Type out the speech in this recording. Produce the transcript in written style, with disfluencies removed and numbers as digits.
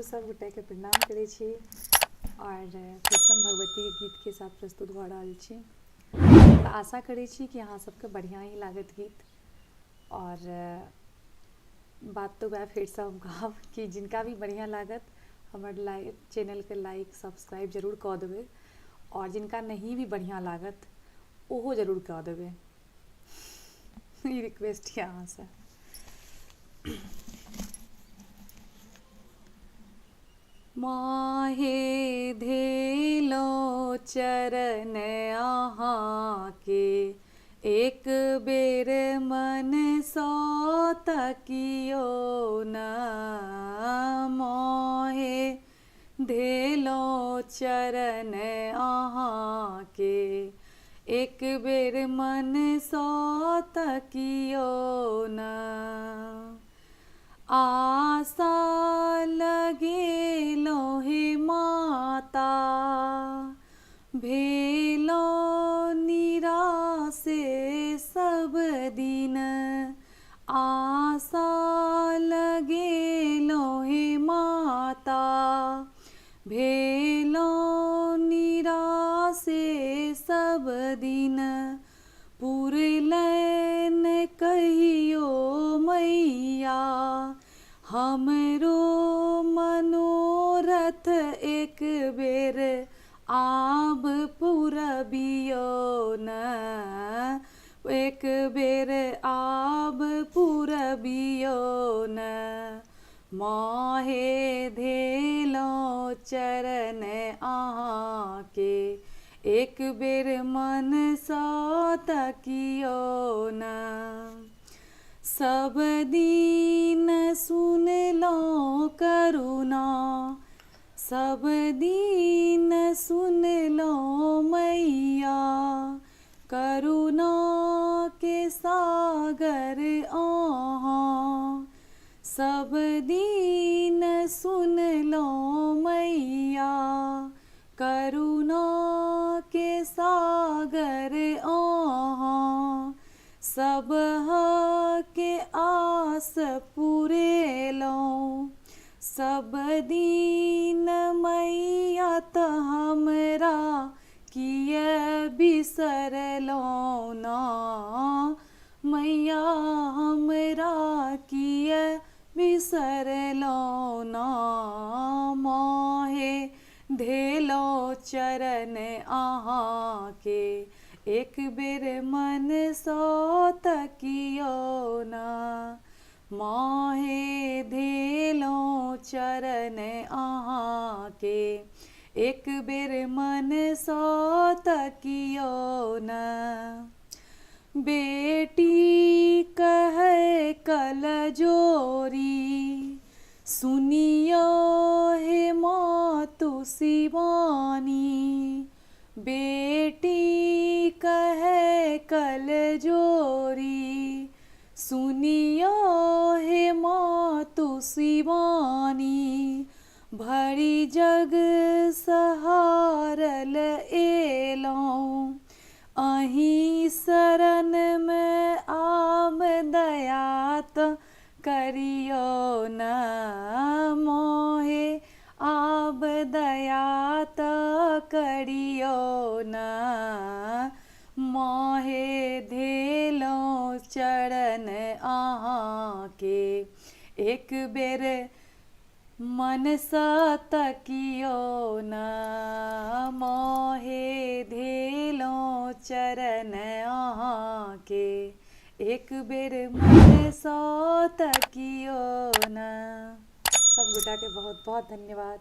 सब गोटे के प्रणाम करै छी और फिर से हम भगवती के गीत के साथ प्रस्तुत भ रहल छी। तो आशा करै छी कि अहाँ सबके बढ़िया ही लागत गीत। और बात तो वह फिर से हम कहब कि जिनका भी बढ़िया लागत हमर चैनल के लाइक सब्सक्राइब जरूर कऽ देबै और जिनका नहीं भी बढ़िया लागत ओहो जरूर कऽ देबै। ई रिक्वेस्ट है अहाँ से। माहे धेलो चरण अहाँ के एक बेर मन सौ तकियो न। माहे धेलो चरण अहाँ के एक बेर मन सौ तकियो न। आशा लगेलो हे माता भेलो निराशे सब दिन। आशा लगेलो हे माता भेलो निराशे सब दिन। पुरलैन कहियो मैया हमरो मनोरथ एक बेर आब पुरबियो न। एक बेर आब पुरबियो न। माहे धेलो चरण अहाँ के एक बेर मन सौ तकियो न। सब दिन सुनलो करुणा सब दिन सुनलो मैया करुणा के सागर अहाँ। सब दिन सुनलो मैया करुणा के सागर अहाँ। सब के आस पुरेलो सब दिन मैया त हमरा किए बिसरलो ना। मैया हमरा किए बिसरलो ना। माहे धेलो चरण अहाँ के एक बेर मन सौ तकियो न। माहे धेलो चरण अहाँ के एक बेर मन सौ तकियो न। बेटी कहे कल जोरी सुनियो हे मातु शिवानी। बेटी कहे कल जोरी सुनियो हे मातु शिवानी। भरी जग सहारल एलौं अहीं शरण में आब दयात करियो न। मोहे आब दयात करियो न। माहे धेलो चरण अहाँ के एक बेर मन सा तकियो न। माहे धेलो चरण अहाँ के एक बेर मन सा तकियो न। सब गोटा के बहुत बहुत धन्यवाद।